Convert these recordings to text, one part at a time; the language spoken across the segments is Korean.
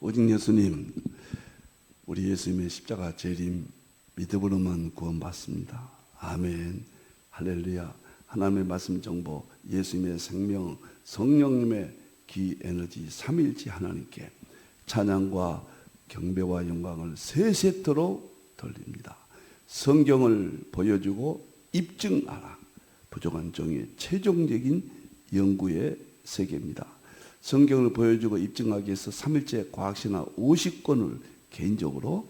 오직 예수님, 우리 예수님의 십자가 재림 믿음으로만 구원받습니다. 아멘, 할렐루야. 하나님의 말씀 정보, 예수님의 생명, 성령님의 기 에너지 삼일째 하나님께 찬양과 경배와 영광을 세 세트로 돌립니다. 성경을 보여주고 입증하라. 부족한 종의 최종적인 연구의 세계입니다. 성경을 보여주고 입증하기 위해서 3일째 과학신화 50권을 개인적으로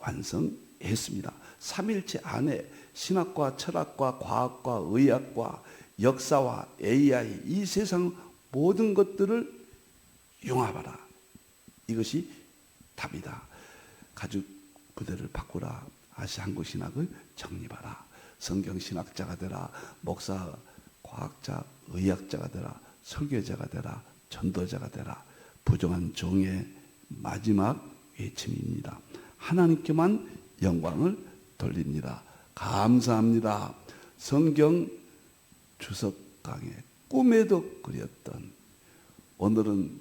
완성했습니다. 3일째 안에 신학과 철학과 과학과 의학과 역사와 AI, 이 세상 모든 것들을 융합하라. 이것이 답이다. 가죽 부대를 바꾸라. 아시아 한국 신학을 정립하라. 성경 신학자가 되라. 목사, 과학자, 의학자가 되라. 설교자가 되라. 전도자가 되라. 부정한 종의 마지막 외침입니다. 하나님께만 영광을 돌립니다. 감사합니다. 성경 주석 강의, 꿈에도 그렸던, 오늘은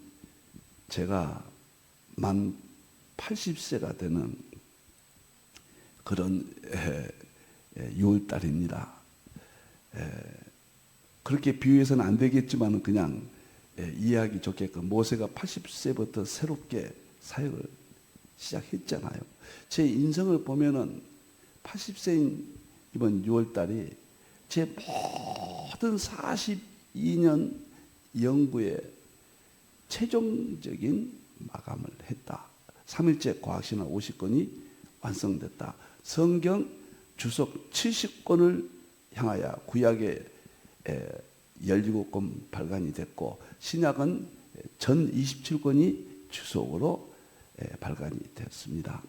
제가 만 80세가 되는 그런 6월달입니다. 그렇게 비유해서는 안 되겠지만 그냥 이해하기 좋게끔, 모세가 80세부터 새롭게 사역을 시작했잖아요. 제 인생을 보면은 80세인 이번 6월달이 제 모든 42년 연구의 최종적인 마감을 했다. 3일째 과학신화 50권이 완성됐다. 성경 주석 70권을 향하여 구약의 17권 발간이 됐고, 신약은 전 27권이 주석으로 발간이 됐습니다.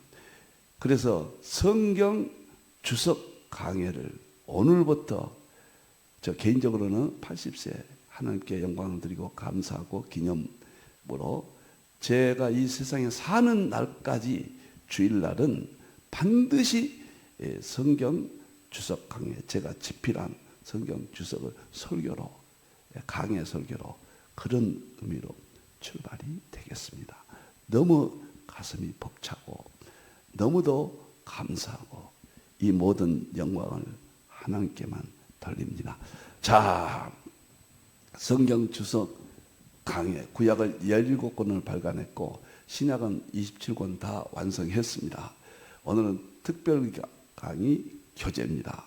그래서 성경 주석 강해를 오늘부터 저 개인적으로는 80세 하나님께 영광을 드리고 감사하고 기념으로 제가 이 세상에 사는 날까지 주일날은 반드시 성경 주석 강해, 제가 집필한 성경 주석을 설교로, 강해 설교로, 그런 의미로 출발이 되겠습니다. 너무 가슴이 벅차고 너무도 감사하고 이 모든 영광을 하나님께만 돌립니다. 자, 성경 주석 강해, 구약을 17권을 발간했고 신약은 27권 다 완성했습니다. 오늘은 특별 강의 교재입니다.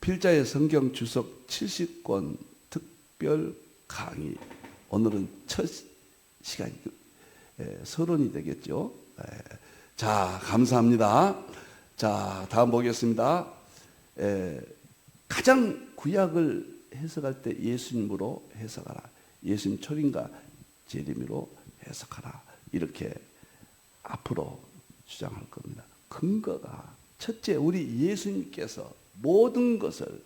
필자의 성경 주석 70권 특별 강의, 오늘은 첫 시간이 서론이 되겠죠. 자, 감사합니다. 자, 다음 보겠습니다. 가장 구약을 해석할 때 예수님으로 해석하라. 예수님 초림과 재림으로 해석하라. 이렇게 앞으로 주장할 겁니다. 근거가, 첫째, 우리 예수님께서 모든 것을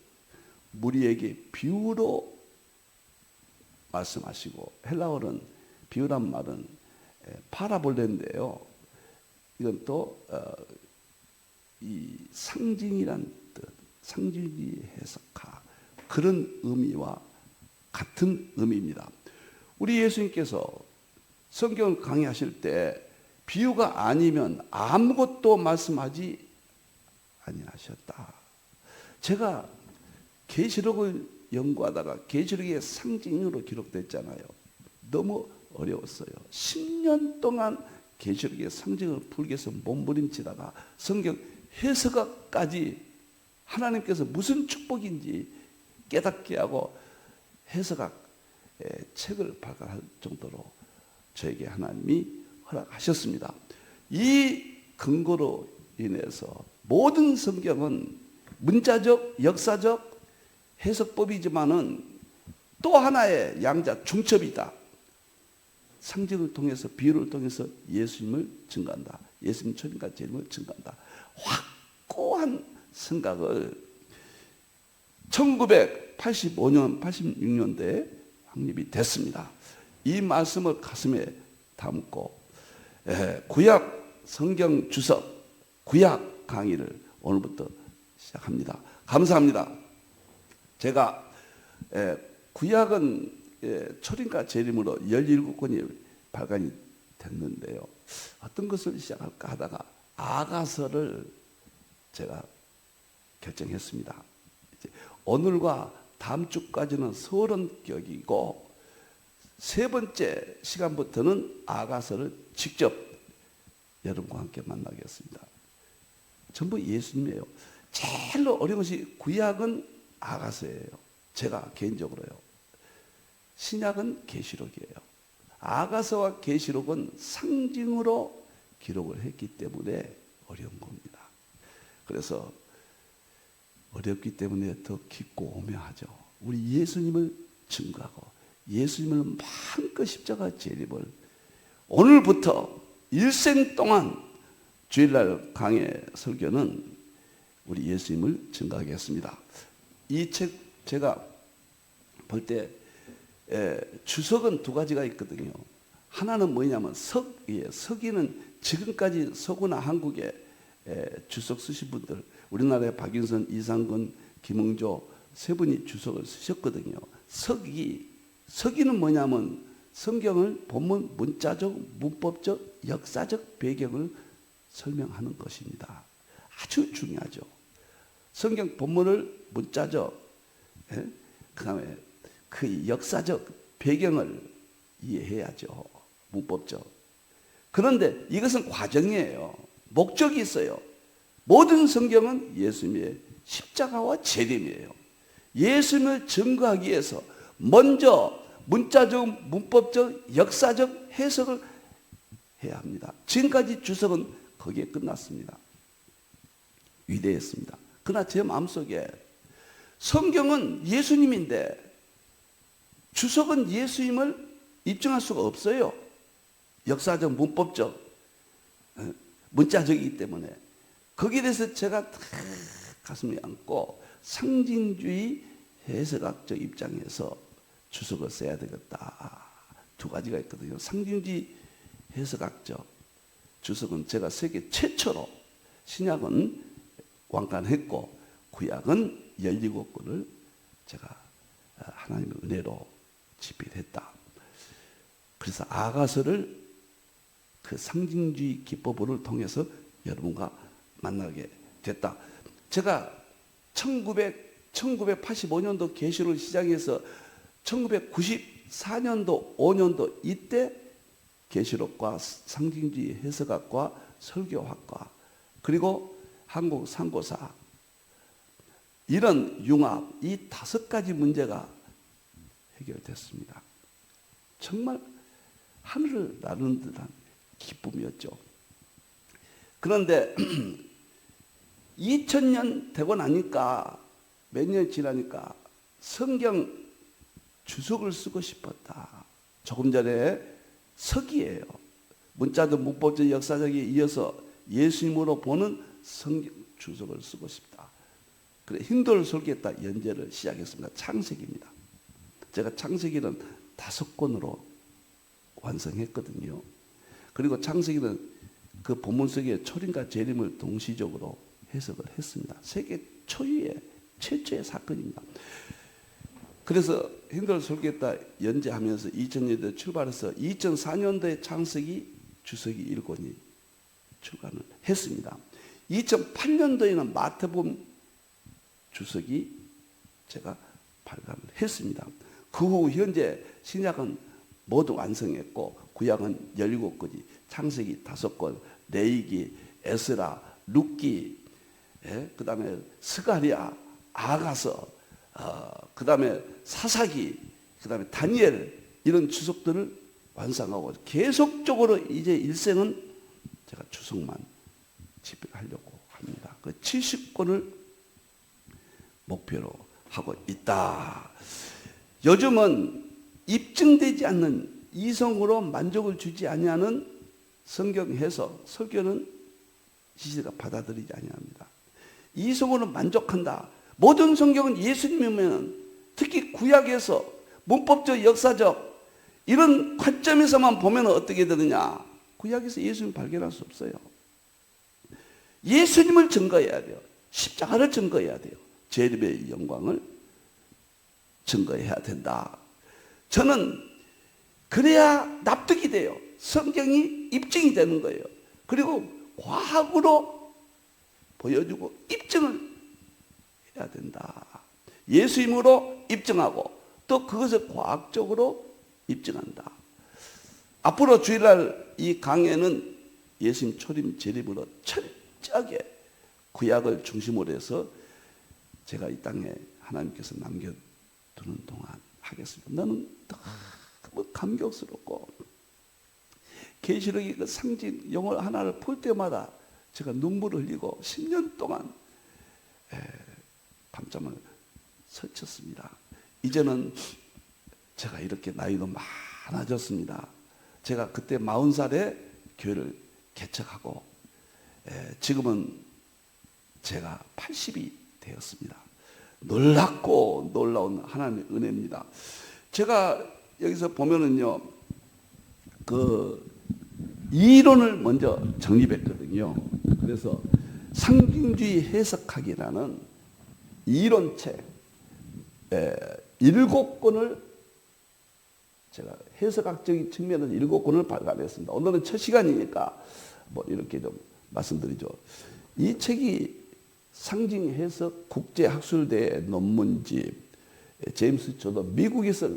우리에게 비유로 말씀하시고, 헬라어는 비유란 말은 파라볼레인데요. 이건 또 이 상징이란 뜻, 상징이 해석하, 그런 의미와 같은 의미입니다. 우리 예수님께서 성경을 강의하실 때 비유가 아니면 아무것도 말씀하지 아니하셨다. 제가 계시록을 연구하다가 계시록의 상징으로 기록됐잖아요. 너무 어려웠어요. 10년 동안 계시록의 상징을 풀기 위해서 몸부림치다가 성경 해석학까지 하나님께서 무슨 축복인지 깨닫게 하고 해석학 책을 발간할 정도로 저에게 하나님이 허락하셨습니다. 이 근거로 인해서 모든 성경은 문자적, 역사적 해석법이지만은 또 하나의 양자 중첩이다. 상징을 통해서, 비유를 통해서 예수님을 증거한다. 예수님 초림과 재림을 증거한다. 확고한 생각을 1985년, 86년대에 확립이 됐습니다. 이 말씀을 가슴에 담고 구약 성경 주석, 구약 강의를 오늘부터 시작합니다. 감사합니다. 제가 구약은 초림과 재림으로 17권이 발간이 됐는데요. 어떤 것을 시작할까 하다가 아가서를 제가 결정했습니다. 이제 오늘과 다음 주까지는 서론격이고 세 번째 시간부터는 아가서를 직접 여러분과 함께 만나겠습니다. 전부 예수님이에요. 제일 어려운 것이 구약은 아가서예요. 제가 개인적으로요. 신약은 계시록이에요. 아가서와 계시록은 상징으로 기록을 했기 때문에 어려운 겁니다. 그래서 어렵기 때문에 더 깊고 오묘하죠. 우리 예수님을 증거하고 예수님을 마음껏 십자가 재림을 오늘부터 일생 동안 주일날 강의 설교는 우리 예수님을 증거하겠습니다. 이 책 제가 볼 때 주석은 두 가지가 있거든요. 하나는 뭐냐면 서기는 지금까지 서구나 한국에 주석 쓰신 분들, 우리나라의 박윤선, 이상근, 김응조 세 분이 주석을 쓰셨거든요. 서기는 뭐냐면 성경을 본문 문자적, 문법적, 역사적 배경을 설명하는 것입니다. 아주 중요하죠. 성경 본문을 문자적, 그 다음에 그 역사적 배경을 이해해야죠. 문법적. 그런데 이것은 과정이에요. 목적이 있어요. 모든 성경은 예수님의 십자가와 재림이에요. 예수님을 증거하기 위해서 먼저 문자적, 문법적, 역사적 해석을 해야 합니다. 지금까지 주석은 거기에 끝났습니다. 위대했습니다. 그러나 제 마음속에 성경은 예수님인데 주석은 예수님을 입증할 수가 없어요. 역사적, 문법적, 문자적이기 때문에 거기에 대해서 제가 다 가슴에 안고 상징주의 해석학적 입장에서 주석을 써야 되겠다. 두 가지가 있거든요. 상징주의 해석학적 주석은 제가 세계 최초로, 신약은 완간했고 구약은 17권을 제가 하나님의 은혜로 집필했다. 그래서 아가서를 그 상징주의 기법을 통해서 여러분과 만나게 됐다. 제가 1985년도 계시를 시작해서 1994년도 5년도 이때 계시록과 상징주의 해석학과 설교학과 그리고 한국 상고사 이런 융합 이 5가지 문제가 해결됐습니다. 정말 하늘을 나르는 듯한 기쁨이었죠. 그런데 2000년 되고 나니까 몇 년 지나니까 성경 주석을 쓰고 싶었다. 조금 전에 서기예요. 문자적, 문법적, 역사적에 이어서 예수님으로 보는 성경 주석을 쓰고 싶다. 그래 힌도를 설계했다 연재를 시작했습니다. 창세기입니다. 제가 창세기는 5권으로 완성했거든요. 그리고 창세기는 그 본문 속에 초림과 재림을 동시적으로 해석을 했습니다. 세계 초유의 최초의 사건입니다. 그래서 힌도를 설계했다 연재하면서 2000년도에 출발해서 2004년도에 창세기 주석이 1권이 출간을 했습니다. 2008년도에는 마태복음 주석이 제가 발간을 했습니다. 그 후 현재 신약은 모두 완성했고 구약은 17권이 창세기 5권, 레위기, 에스라, 룻기, 그 다음에 스가랴, 아가서, 그 다음에 사사기, 그 다음에 다니엘 이런 주석들을 완성하고 계속적으로 이제 일생은 제가 주석만 집필하려고 합니다. 그 70권을 목표로 하고 있다. 요즘은 입증되지 않는 이성으로 만족을 주지 아니하는 성경 해석, 설교는 시대가 받아들이지 아니합니다. 이성으로 만족한다. 모든 성경은 예수님이면 특히 구약에서 문법적, 역사적 이런 관점에서만 보면 어떻게 되느냐? 구약에서 예수님을 발견할 수 없어요. 예수님을 증거해야 돼요. 십자가를 증거해야 돼요. 재림의 영광을 증거해야 된다. 저는 그래야 납득이 돼요. 성경이 입증이 되는 거예요. 그리고 과학으로 보여주고 입증을 해야 된다. 예수님으로 입증하고 또 그것을 과학적으로 입증한다. 앞으로 주일날 이 강해는 예수님 초림 재림으로 철저하게 구약을 중심으로 해서 제가 이 땅에 하나님께서 남겨두는 동안 하겠습니다. 나는 너무 감격스럽고 계시록의 그 상징 영어 하나를 볼 때마다 제가 눈물을 흘리고 10년 동안 밤잠을 설쳤습니다. 이제는 제가 이렇게 나이도 많아졌습니다. 제가 그때 40살에 교회를 개척하고 지금은 제가 80이 되었습니다. 놀랍고 놀라운 하나님의 은혜입니다. 제가 여기서 보면은요, 그 이론을 먼저 정립했거든요. 그래서 상징주의 해석학이라는 이론책 7권을 제가 해석학적인 측면에서 7권을 발간했습니다. 오늘은 첫 시간이니까 뭐 이렇게 좀 말씀드리죠. 이 책이 상징 해석 국제학술대 논문집, 제임스 조던, 미국에서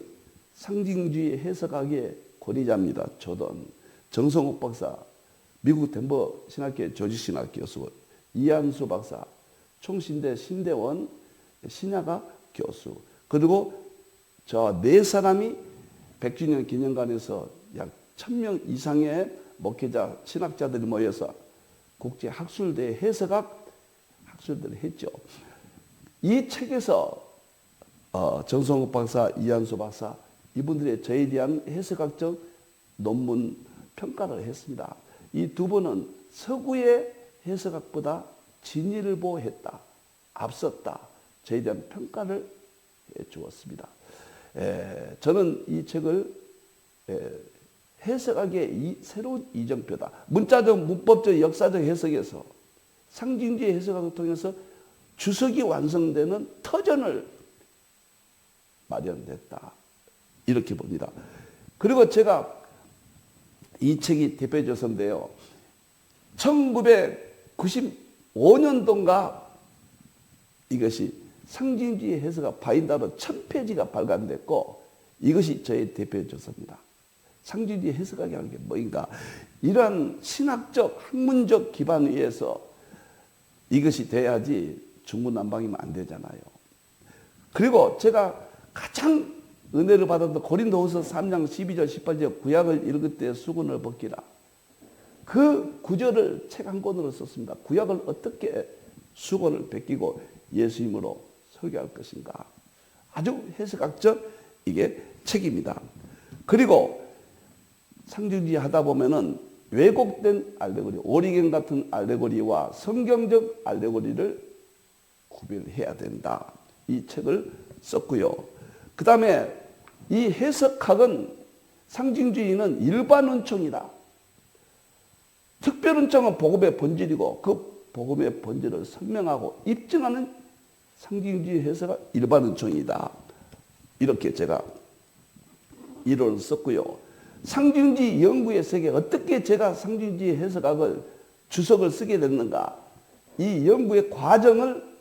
상징주의 해석학의 권위자입니다. 조던, 정성욱 박사, 미국 덴버 신학교 조지신학 교수, 이한수 박사, 총신대 신대원 신야가 교수, 그리고 저 4사람이 100주년 기념관에서 약 1000명 이상의 목회자, 신학자들이 모여서 국제학술대 해석학 학술들을 했죠. 이 책에서 정성욱 박사, 이한수 박사 이분들의 저에 대한 해석학적 논문 평가를 했습니다. 이 두 분은 서구의 해석학보다 진위를 보했다, 앞섰다, 저에 대한 평가를 해 주었습니다. 저는 이 책을 해석학의 새로운 이정표다. 문자적, 문법적, 역사적 해석에서 상징주의 해석학을 통해서 주석이 완성되는 터전을 마련됐다. 이렇게 봅니다. 그리고 제가 이 책이 대표조서인데요. 1995년도인가 이것이 상징주의 해석학 바인다로 1000페이지가 발간됐고 이것이 저의 대표조서입니다. 상징주의 해석학이라는 게 뭐인가? 이러한 신학적, 학문적 기반 위에서 이것이 돼야지 중구난방이면 안 되잖아요. 그리고 제가 가장 은혜를 받았던 고린도후서 3장 12절 18절 구약을 읽을 때 수건을 벗기라. 그 구절을 책 한 권으로 썼습니다. 구약을 어떻게 수건을 벗기고 예수님으로 설교할 것인가. 아주 해석학적 이게 책입니다. 그리고 상징주의 하다 보면은 왜곡된 알레고리, 오리겐 같은 알레고리와 성경적 알레고리를 구별해야 된다. 이 책을 썼고요. 그 다음에 이 해석학은 상징주의는 일반 은총이다. 특별 은총은 복음의 본질이고 그 복음의 본질을 설명하고 입증하는 상징주의 해석은 일반 은총이다. 이렇게 제가 이론을 썼고요. 상징주의 연구의 세계, 어떻게 제가 상징주의 해석학을 주석을 쓰게 됐는가, 이 연구의 과정을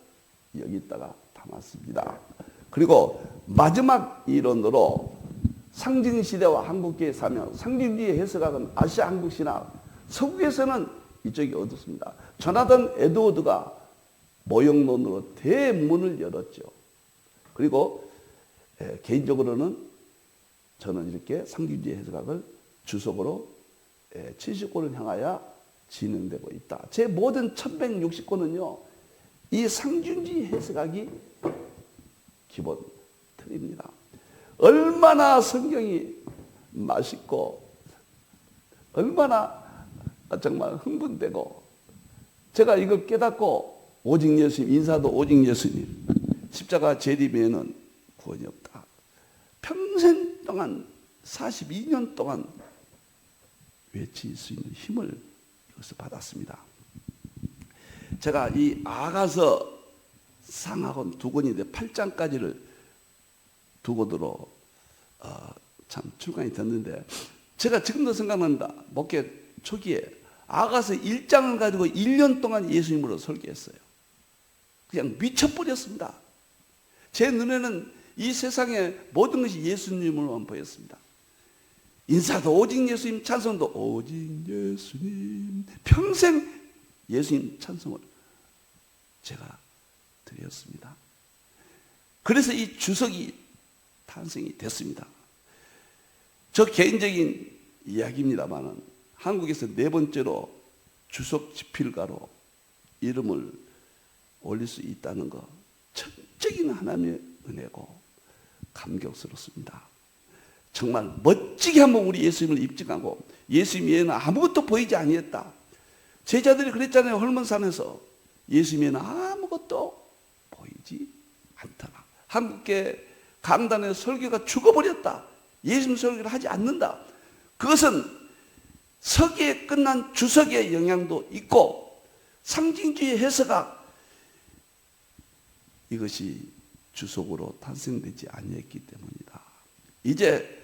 여기다가 담았습니다. 그리고 마지막 이론으로 상징시대와 한국계의 사명, 상징주의 해석학은 아시아 한국신학, 서구에서는 이쪽이 어둡습니다. 조나단 에드워드가 모형론으로 대문을 열었죠. 그리고 개인적으로는 저는 이렇게 상징주의 해석학을 주석으로 70권을 향하여 진행되고 있다. 제 모든 1160권은요. 이 상징주의 해석학이 기본 틀입니다. 얼마나 성경이 맛있고 얼마나 정말 흥분되고 제가 이걸 깨닫고 오직 예수님, 인사도 오직 예수님, 십자가 재림에는 구원이 없다. 평생 동안 42년 동안 외칠 수 있는 힘을 여기서 받았습니다. 제가 이 아가서 상학원 2권인데 8장까지를 2권으로 참 출간이 됐는데 제가 지금도 생각납니다. 목회 초기에 아가서 1장을 가지고 1년 동안 예수님으로 설교했어요. 그냥 미쳐버렸습니다. 제 눈에는 이 세상의 모든 것이 예수님으로만 보였습니다. 인사도 오직 예수님, 찬송도 오직 예수님, 평생 예수님 찬송을 제가 드렸습니다. 그래서 이 주석이 탄생이 됐습니다. 저 개인적인 이야기입니다만 한국에서 4번째로 주석 집필가로 이름을 올릴 수 있다는 거 전적인 하나님의 은혜고 감격스럽습니다. 정말 멋지게 한번 우리 예수님을 입증하고 예수님 외에는 아무것도 보이지 아니했다. 제자들이 그랬잖아요. 헐몬산에서 예수님 외에는 아무것도 보이지 않더라. 한국계 강단의 설교가 죽어버렸다. 예수님 설교를 하지 않는다. 그것은 서기에 끝난 주석의 영향도 있고 상징주의 해석학 이것이 주석으로 탄생되지 아니했기 때문이다. 이제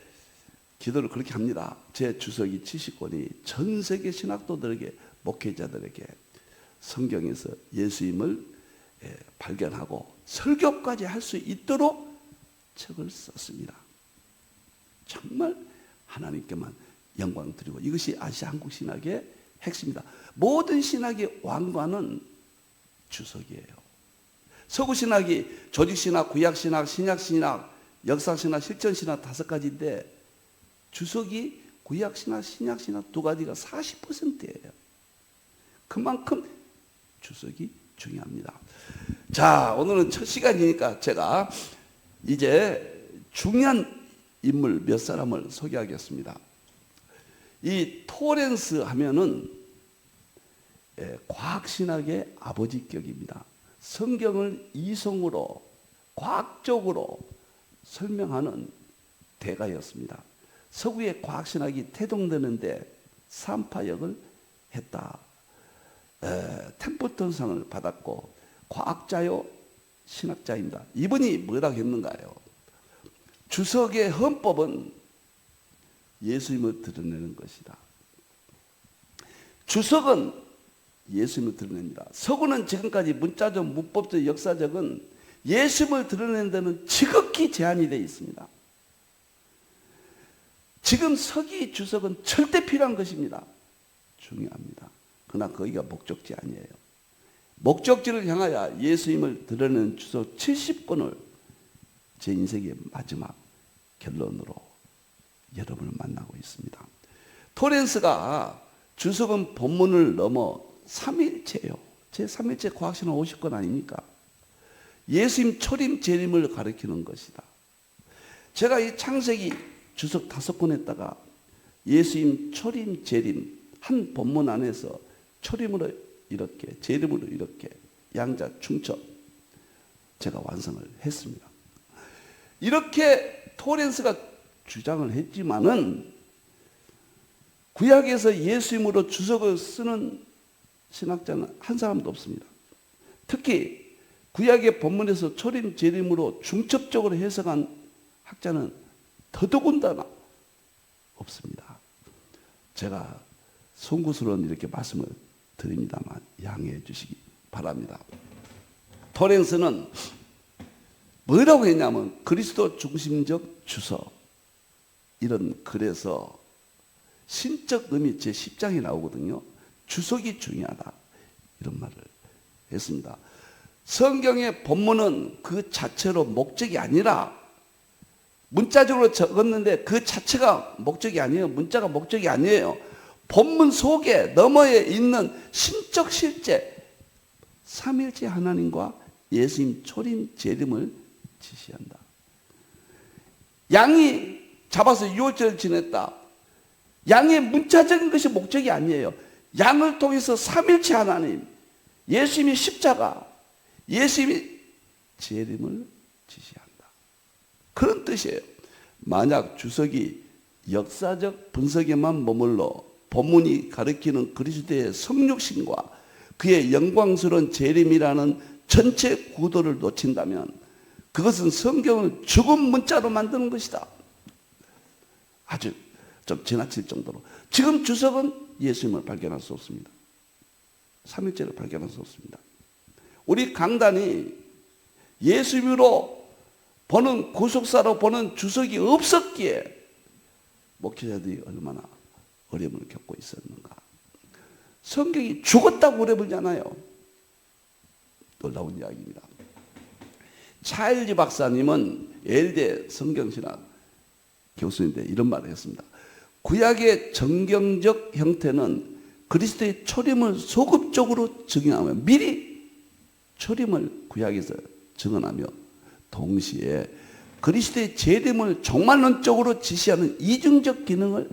기도를 그렇게 합니다. 제 주석이 70권이 전 세계 신학도들에게 목회자들에게 성경에서 예수님을 발견하고 설교까지 할 수 있도록 책을 썼습니다. 정말 하나님께만 영광 드리고 이것이 아시아 한국 신학의 핵심이다. 모든 신학의 왕관은 주석이에요. 서구 신학이 조직 신학, 구약 신학, 신약 신학, 역사 신학, 실천 신학 5가지인데 주석이 구약 신학, 신약 신학 2가지가 40%예요. 그만큼 주석이 중요합니다. 자, 오늘은 첫 시간이니까 제가 이제 중요한 인물 몇 사람을 소개하겠습니다. 이 토렌스 하면은 과학신학의 아버지격입니다. 성경을 이성으로 과학적으로 설명하는 대가였습니다. 서구의 과학신학이 태동되는데 산파역을 했다. 템플턴상을 받았고 과학자요 신학자입니다. 이분이 뭐라고 했는가요? 주석의 헌법은 예수님을 드러내는 것이다. 주석은 예수님을 드러냅니다. 서구는 지금까지 문자적, 문법적, 역사적은 예수님을 드러내는 데는 지극히 제한이 되어 있습니다. 지금 서기 주석은 절대 필요한 것입니다. 중요합니다. 그러나 거기가 목적지 아니에요. 목적지를 향하여 예수님을 드러내는 주석 70권을 제 인생의 마지막 결론으로 여러분을 만나고 있습니다. 토렌스가 주석은 본문을 넘어 삼일체예요. 제 3일체 과학신학 50권 아닙니까? 예수님 초림 재림을 가리키는 것이다. 제가 이 창세기 주석 5권에다가 예수님 초림 재림 한 본문 안에서 초림으로 이렇게 재림으로 이렇게 양자 충첩 제가 완성을 했습니다. 이렇게 토렌스가 주장을 했지만은 구약에서 예수님으로 주석을 쓰는 신학자는 한 사람도 없습니다. 특히 구약의 본문에서 초림 재림으로 중첩적으로 해석한 학자는 더더군다나 없습니다. 제가 송구스러운 이렇게 말씀을 드립니다만 양해해 주시기 바랍니다. 토렌스는 뭐라고 했냐면 그리스도 중심적 주석 이런 글에서 신적 의미 제 10장이 나오거든요. 주석이 중요하다 이런 말을 했습니다. 성경의 본문은 그 자체로 목적이 아니라 문자적으로 적었는데 그 자체가 목적이 아니에요. 문자가 목적이 아니에요. 본문 속에 너머에 있는 신적 실제 삼일체 하나님과 예수님 초림 재림을 지시한다. 양이 잡아서 유월절을 지냈다. 양의 문자적인 것이 목적이 아니에요. 양을 통해서 삼일체 하나님, 예수님의 십자가, 예수님의 재림을 지시한다. 그런 뜻이에요. 만약 주석이 역사적 분석에만 머물러 본문이 가리키는 그리스도의 성육신과 그의 영광스러운 재림이라는 전체 구도를 놓친다면 그것은 성경을 죽은 문자로 만드는 것이다. 아주 좀 지나칠 정도로. 지금 주석은 예수님을 발견할 수 없습니다. 삼일체를 발견할 수 없습니다. 우리 강단이 예수님으로 보는, 구속사로 보는 주석이 없었기에 목회자들이 얼마나 어려움을 겪고 있었는가. 성경이 죽었다고 오래 불잖아요. 놀라운 이야기입니다. 차일지 박사님은 예일대 성경신학 교수인데 이런 말을 했습니다. 구약의 정경적 형태는 그리스도의 초림을 소급적으로 증언하며, 미리 초림을 구약에서 증언하며 동시에 그리스도의 재림을 종말론적으로 지시하는 이중적 기능을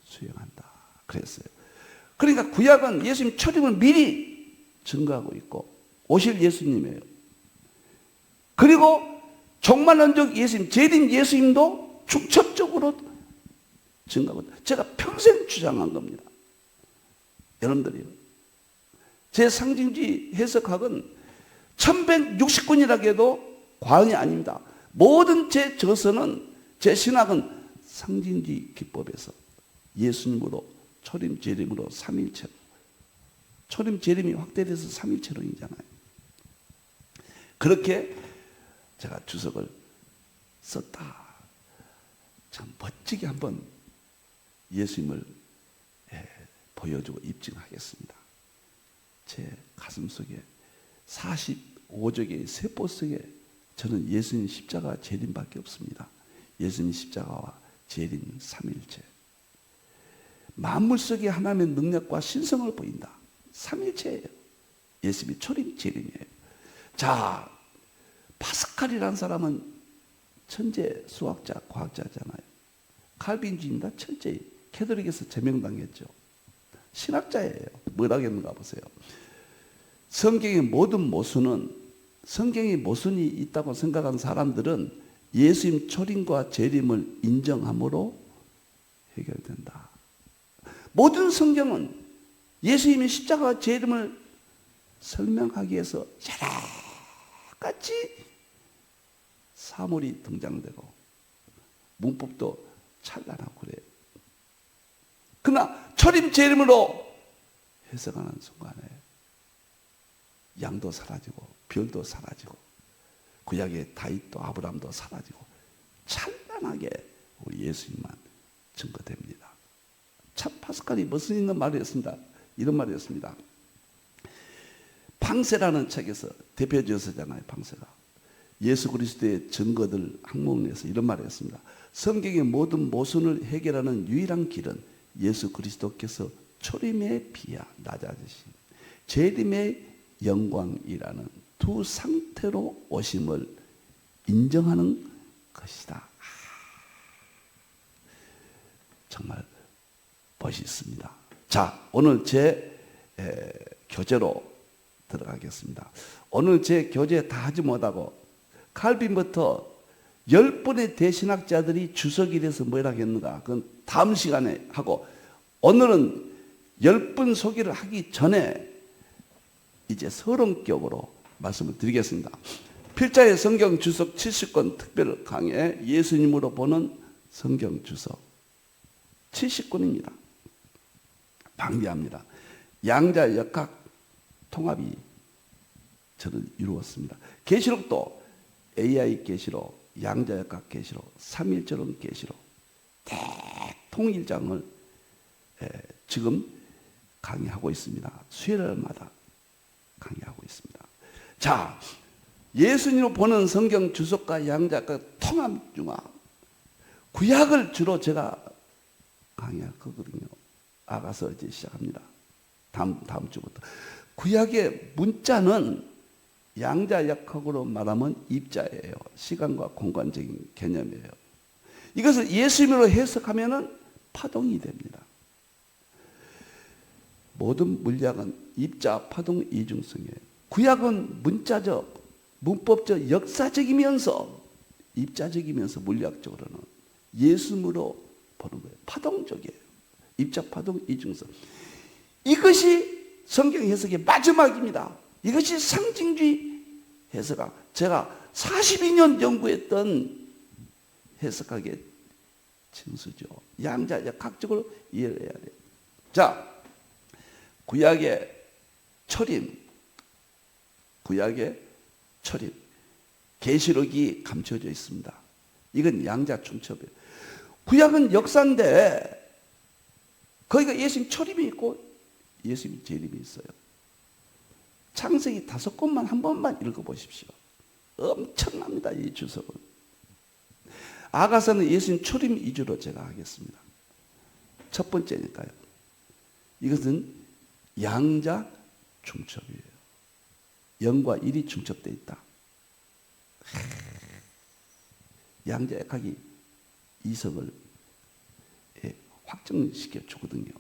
수행한다 그랬어요. 그러니까 구약은 예수님 초림을 미리 증거하고 있고 오실 예수님이에요. 그리고 종말론적 예수님, 재림 예수님도 중첩적으로 증거하고 있다. 제가 평생 주장한 겁니다. 여러분들이요. 제 상징주의 해석학은 1160권이라고 해도 과언이 아닙니다. 모든 제 저서는, 제 신학은 상징주의 기법에서 예수님으로, 초림, 재림으로, 삼일체로, 초림, 재림이 확대돼서 삼일체론이잖아요. 그렇게 제가 주석을 썼다. 참 멋지게 한번 예수님을 보여주고 입증하겠습니다. 제 가슴 속에 45조개의 세포 속에 저는 예수님 십자가 재림밖에 없습니다. 예수님 십자가와 재림 삼일체. 만물 속에 하나님의 능력과 신성을 보인다. 삼일체예요. 예수님이 초림 재림이에요. 자, 파스칼이라는 사람은 천재 수학자, 과학자잖아요. 칼빈주의입니다. 천재. 캐톨릭에서 제명당했죠. 신학자예요. 뭐라고 했는가 보세요. 성경의 모든 모순은, 성경의 모순이 있다고 생각하는 사람들은 예수님 초림과 재림을 인정함으로 해결된다. 모든 성경은 예수님의 십자가와 재림을 설명하기 위해서 여러 가지 사물이 등장되고 문법도 찬란하고 그래요. 그러나 초림 재림으로 해석하는 순간에 양도 사라지고 별도 사라지고 구약의 다윗도 아브라함도 사라지고 찬란하게 우리 예수님만 증거됩니다. 참 파스칼이 멋있는 있는 말이었습니다. 이런 말이었습니다. 방세라는 책에서 대표지어서잖아요. 방세가 예수 그리스도의 증거들 항목에서 이런 말을 했습니다. 성경의 모든 모순을 해결하는 유일한 길은 예수 그리스도께서 초림의 비하 낮아지신 재림의 영광이라는 두 상태로 오심을 인정하는 것이다. 정말 멋있습니다. 자, 오늘 제 교재로 들어가겠습니다. 오늘 제 교재 다 하지 못하고 칼빈부터 10분의 대신학자들이 주석에 대해서 뭐라 했는가 그건 다음 시간에 하고, 오늘은 10분 소개를 하기 전에 이제 서론격으로 말씀을 드리겠습니다. 필자의 성경 주석 70권 특별 강의 예수님으로 보는 성경 주석 70권입니다. 방대합니다. 양자 역학 통합이 저는 이루었습니다. 계시록도 AI 계시록, 양자 역학 계시록, 삼일절론 계시록 대통일장을 지금 강의하고 있습니다. 수요일마다 강의하고 있습니다. 자, 예수님으로 보는 성경 주석과 양자과 통합 융합. 구약을 주로 제가 강의할 거거든요. 아가서 이제 시작합니다. 다음 주부터. 구약의 문자는 양자역학으로 말하면 입자예요. 시간과 공간적인 개념이에요. 이것을 예수님으로 해석하면은 파동이 됩니다. 모든 물리학은 입자, 파동, 이중성이에요. 구약은 문자적, 문법적, 역사적이면서 입자적이면서 물리학적으로는 예수님으로 보는 거예요. 파동적이에요. 입자, 파동, 이중성. 이것이 성경 해석의 마지막입니다. 이것이 상징주의 해석학. 제가 42년 연구했던 해석학의 징수죠. 양자 각적으로 이해를 해야 돼요. 자, 구약의 초림, 구약의 초림, 계시록이 감춰져 있습니다. 이건 양자 중첩이에요. 구약은 역사인데 거기가 예수님 초림이 있고 예수님 재림이 있어요. 창세기 5권만 한 번만 읽어보십시오. 엄청납니다, 이 주석은. 아가서는 예수님 초림 위주로 제가 하겠습니다. 첫 번째니까요. 이것은 양자 중첩이에요. 0과 1이 중첩되어 있다. 양자의 각이 이성을 확정시켜 주거든요.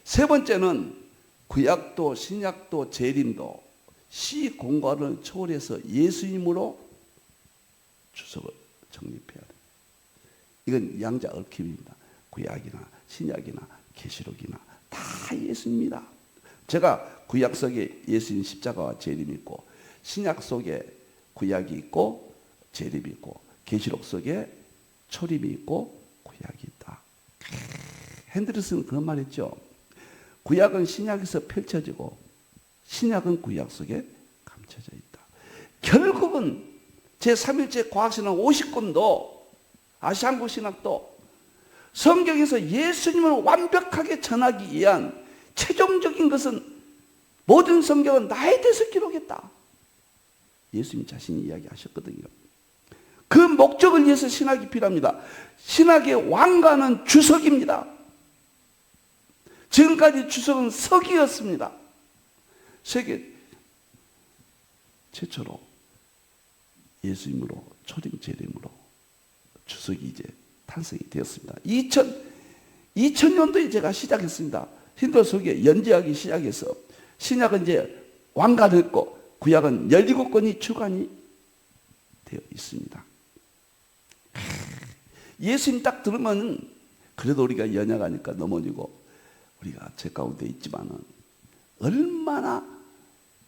세 번째는 구약도 신약도 재림도 시 공간을 초월해서 예수님으로 주석을 정립해야 돼요. 이건 양자 얽힘입니다. 구약이나 신약이나 계시록이나 다 예수입니다. 제가 구약 속에 예수님 십자가와 재림이 있고 신약 속에 구약이 있고 재림이 있고 계시록 속에 초림이 있고 구약이 있다. 핸드리스는 그런 말 했죠. 구약은 신약에서 펼쳐지고 신약은 구약 속에 감춰져 있다. 결국은 제3일째 과학신학 50권도 아시안국신학도 성경에서 예수님을 완벽하게 전하기 위한 최종적인 것은 모든 성경은 나에 대해서 기록했다. 예수님 자신이 이야기하셨거든요. 그 목적을 위해서 신학이 필요합니다. 신학의 왕관은 주석입니다. 지금까지 주석은 석이었습니다. 세계 최초로 예수님으로 초림 재림으로 주석이 이제 탄생이 되었습니다. 2000년도에 제가 시작했습니다. 힌두 속에 연재하기 시작해서 신약은 이제 완간했고 구약은 17권이 출간이 되어 있습니다. 예수님 딱 들으면 그래도 우리가 연약하니까 넘어지고 우리가 죄 가운데 있지만은 얼마나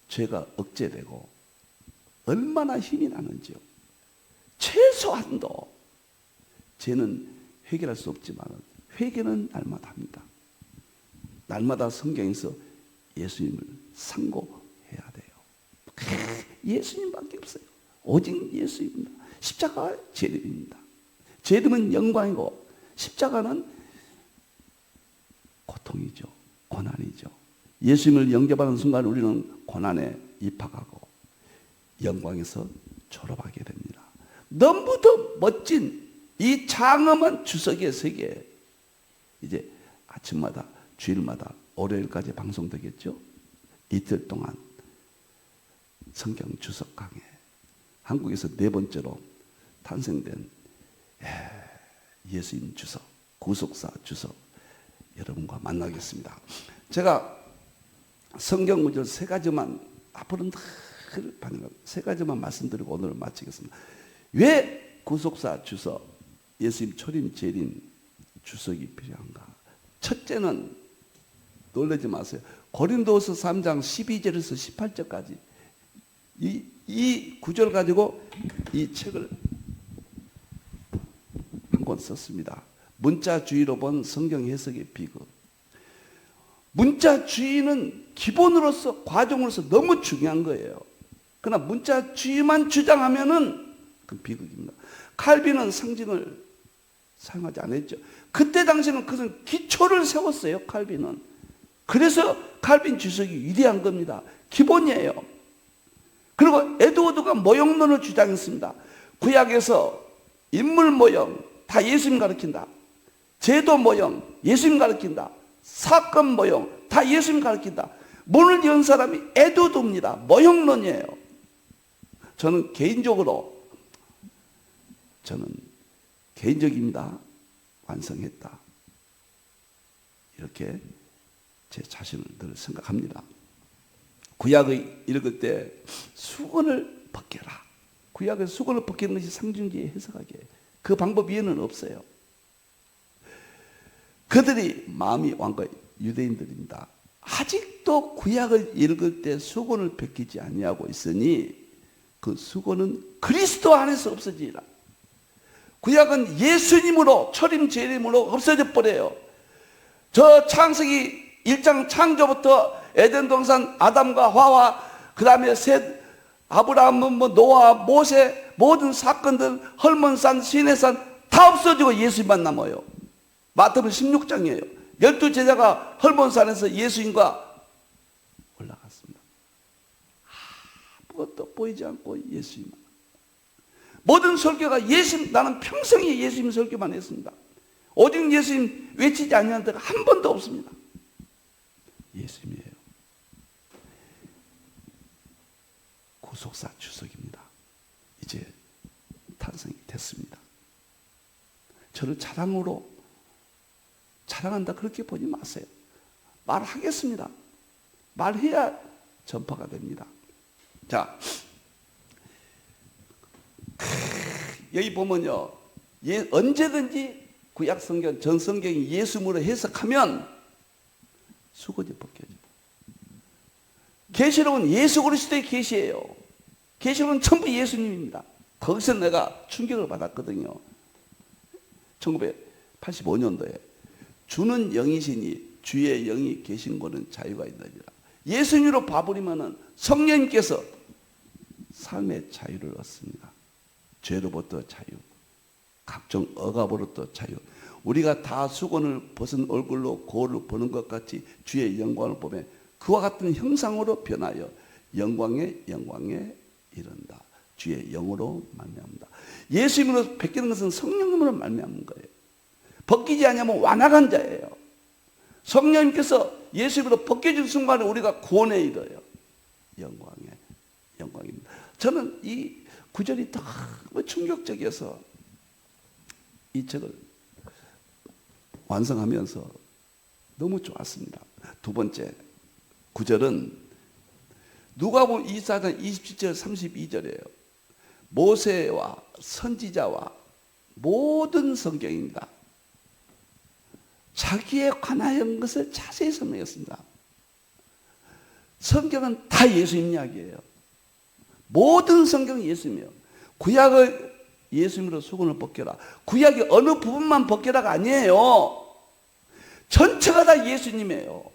죄가 억제되고 얼마나 힘이 나는지요. 최소한도 죄는 해결할 수 없지만 회개는 날마다 합니다. 날마다 성경에서 예수님을 상고해야 돼요. 예수님밖에 없어요. 오직 예수입니다. 십자가가 재림입니다. 재림은 영광이고 십자가는 고통이죠. 고난이죠. 예수님을 영접하는 순간 우리는 고난에 입학하고 영광에서 졸업하게 됩니다. 너무도 멋진 이 장엄한 주석의 세계, 이제 아침마다 주일마다 월요일까지 방송되겠죠. 이틀 동안 성경 주석 강해, 한국에서 4번째로 탄생된 예수님 주석, 구속사 주석 여러분과 만나겠습니다. 제가 성경 구절 3가지만 앞으로는 늘 반응합니다. 3가지만 말씀드리고 오늘 마치겠습니다. 왜 구속사 주석, 예수님 초림 재림 주석이 필요한가? 첫째는 놀라지 마세요. 고린도서 3장 12절에서 18절까지 이 구절 가지고 이 책을 한 권 썼습니다. 문자주의로 본 성경 해석의 비극. 문자주의는 기본으로서 과정으로서 너무 중요한 거예요. 그러나 문자주의만 주장하면은 그 비극입니다. 칼빈은 상징을 사용하지 않았죠. 그때 당시에는 그것은 기초를 세웠어요. 칼빈은. 그래서 칼빈 주석이 위대한 겁니다. 기본이에요. 그리고 에드워드가 모형론을 주장했습니다. 구약에서 인물 모형 다 예수님 가르친다. 제도 모형 예수님 가르친다. 사건 모형 다 예수님 가르친다. 문을 연 사람이 에드워드입니다. 모형론이에요. 저는 개인적입니다. 완성했다. 이렇게 제 자신을 늘 생각합니다. 구약을 읽을 때 수건을 벗겨라. 구약의 수건을 벗기는 것이 상징주의 해석하기에 그 방법 위에는 없어요. 그들이 마음이 완고한 유대인들입니다. 아직도 구약을 읽을 때 수건을 벗기지 아니하고 있으니 그 수건은 그리스도 안에서 없어지라. 구약은 예수님으로 초림 재림으로 없어져 버려요. 저 창세기 1장 창조부터 에덴 동산 아담과 하와, 그 다음에 셋, 아브라함, 노아, 모세, 모든 사건들, 헐몬산, 시내산 다 없어지고 예수님만 남아요. 마태복음 16장이에요. 12제자가 헐몬산에서 예수님과 올라갔습니다. 아무것도 보이지 않고 예수님만. 모든 설교가 예수님, 나는 평생에 예수님 설교만 했습니다. 오직 예수님 외치지 않는 데가 한 번도 없습니다. 예수님이에요. 구속사 주석입니다. 이제 탄생이 됐습니다. 저를 자랑한다 그렇게 보지 마세요. 말하겠습니다. 말해야 전파가 됩니다. 자, 여기 보면요, 언제든지 구약 성경, 전 성경이 예수님으로 해석하면 수건이 벗겨집니다. 계시록은 예수 그리스도의 계시예요. 계시록은 전부 예수님입니다. 거기서 내가 충격을 받았거든요. 1985년도에 주는 영이시니 주의 영이 계신 곳은 자유가 있느니라. 예수님으로 봐버리면 성령님께서 삶의 자유를 얻습니다. 죄로부터 자유, 각종 억압으로부터 자유. 우리가 다 수건을 벗은 얼굴로 거울을 보는 것 같이 주의 영광을 보면 그와 같은 형상으로 변하여 영광에 이른다. 주의 영으로 말미암는다. 예수님으로 벗기는 것은 성령님으로 말미암는 거예요. 벗기지 않으면 완악한 자예요. 성령님께서 예수님으로 벗겨진 순간에 우리가 구원에 이르러요. 영광입니다. 저는 이 구절이 너무 충격적이어서 이 책을 완성하면서 너무 좋았습니다. 두 번째 구절은 누가복음 24장 27절 32절이에요. 모세와 선지자와 모든 성경입니다. 자기에 관하여 것을 자세히 설명했습니다. 성경은 다 예수님 이야기예요. 모든 성경은 예수님이에요. 구약을 예수님으로 수건을 벗겨라. 구약의 어느 부분만 벗겨라가 아니에요. 전체가 다 예수님이에요.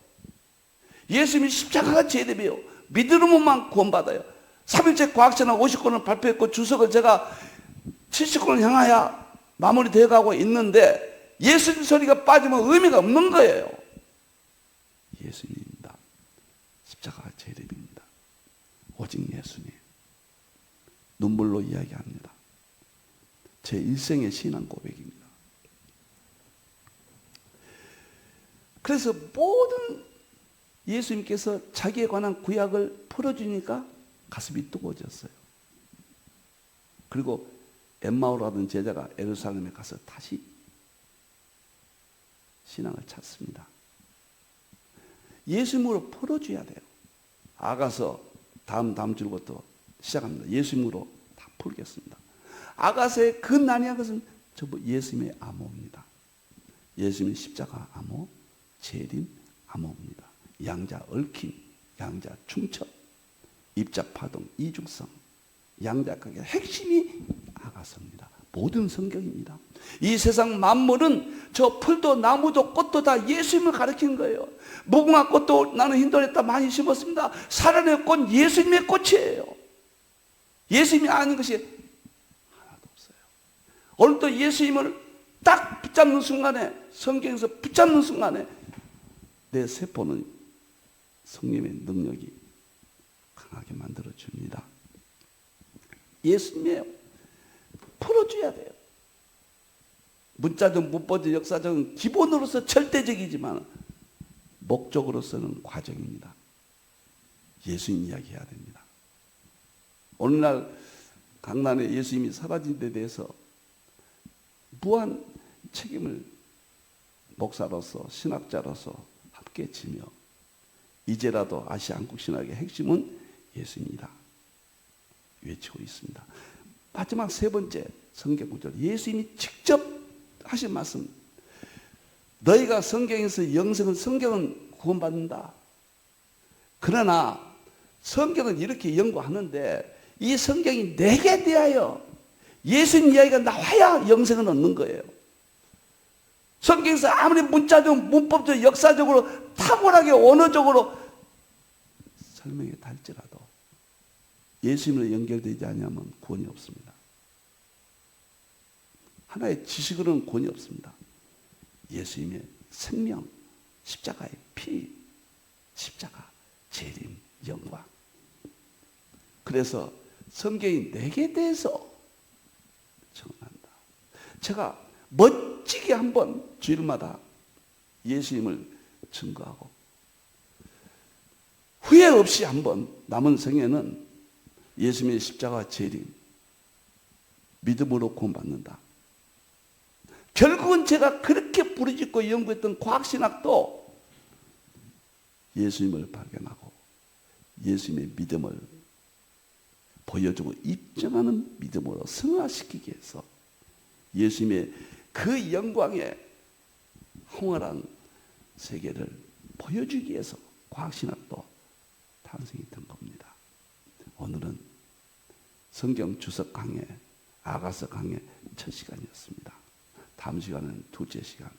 예수님이 십자가가 제대비요. 믿음으로만 구원받아요. 3일째 과학자는 50권을 발표했고 주석을 제가 70권을 향하여 마무리되어 가고 있는데 예수님 소리가 빠지면 의미가 없는 거예요. 예수님입니다. 십자가가 제일입니다. 오직 예수님. 눈물로 이야기합니다. 제 일생의 신앙 고백입니다. 그래서 모든 예수님께서 자기에 관한 구약을 풀어주니까 가슴이 뜨거워졌어요. 그리고 엠마오라는 제자가 예루살렘에 가서 다시 신앙을 찾습니다. 예수님으로 풀어줘야 돼요. 아가서 다음 주부터 시작합니다. 예수님으로 다 풀겠습니다. 아가서의 그 난이한 것은 전부 예수님의 암호입니다. 예수님의 십자가 암호, 재림 암호입니다. 양자 얽힘, 양자 충첩, 입자 파동, 이중성, 양자각의 핵심이 아가서입니다. 모든 성경입니다. 이 세상 만물은 저 풀도 나무도 꽃도 다 예수님을 가리키는 거예요. 무궁화 꽃도 나는 힌도에다 많이 심었습니다. 살아낸 꽃 예수님의 꽃이에요. 예수님이 아닌 것이 하나도 없어요. 오늘도 예수님을 딱 붙잡는 순간에, 성경에서 붙잡는 순간에 내 세포는 성령의 능력이 강하게 만들어줍니다. 예수님이에요. 풀어줘야 돼요. 문자적, 문법적, 역사적은 기본으로서 절대적이지만 목적으로서는 과정입니다. 예수님 이야기해야 됩니다. 오늘날 강단에 예수님이 사라진 데 대해서 무한 책임을 목사로서 신학자로서 함께 지며 이제라도 아시아 한국 신학의 핵심은 예수님이다 외치고 있습니다. 마지막 세 번째 성경 구절, 예수님이 직접 하신 말씀, 너희가 성경에서 영생은, 성경은 구원받는다. 그러나 성경은 이렇게 연구하는데 이 성경이 내게 대하여 예수님 이야기가 나와야 영생을 얻는 거예요. 성경에서 아무리 문자적, 문법적, 역사적으로 탁월하게 언어적으로 설명이 달지라도 예수님으로 연결되지 않으면 구원이 없습니다. 하나의 지식으로는 구원이 없습니다. 예수님의 생명, 십자가의 피, 십자가, 재림, 영광. 그래서 성경이 내게 대해서 증언한다. 제가 멋지게 한번 주일마다 예수님을 증거하고 후회 없이 한번 남은 생에는 예수님의 십자가 재림, 믿음으로 구원받는다. 결국은 제가 그렇게 부르짖고 연구했던 과학신학도 예수님을 발견하고 예수님의 믿음을 보여주고 입증하는 믿음으로 승화시키기 위해서 예수님의 그 영광의 황홀한 세계를 보여주기 위해서 과학신학도 탄생이 된 겁니다. 오늘은 성경 주석 강해, 아가서 강해 첫 시간이었습니다. 다음 시간은 둘째 시간.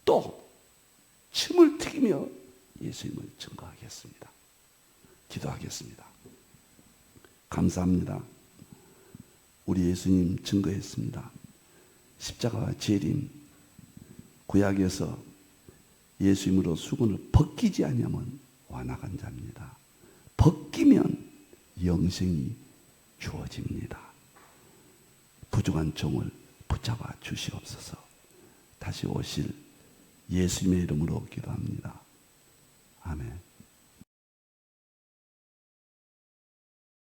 또 침을 튀기며 예수님을 증거하겠습니다. 기도하겠습니다. 감사합니다. 우리 예수님 증거했습니다. 십자가와 재림, 구약에서 예수님으로 수건을 벗기지 아니하면 완악한 자입니다. 벗기면 영생이 주어집니다. 부족한 종을 붙잡아 주시옵소서. 다시 오실 예수님의 이름으로 기도합니다. 아멘.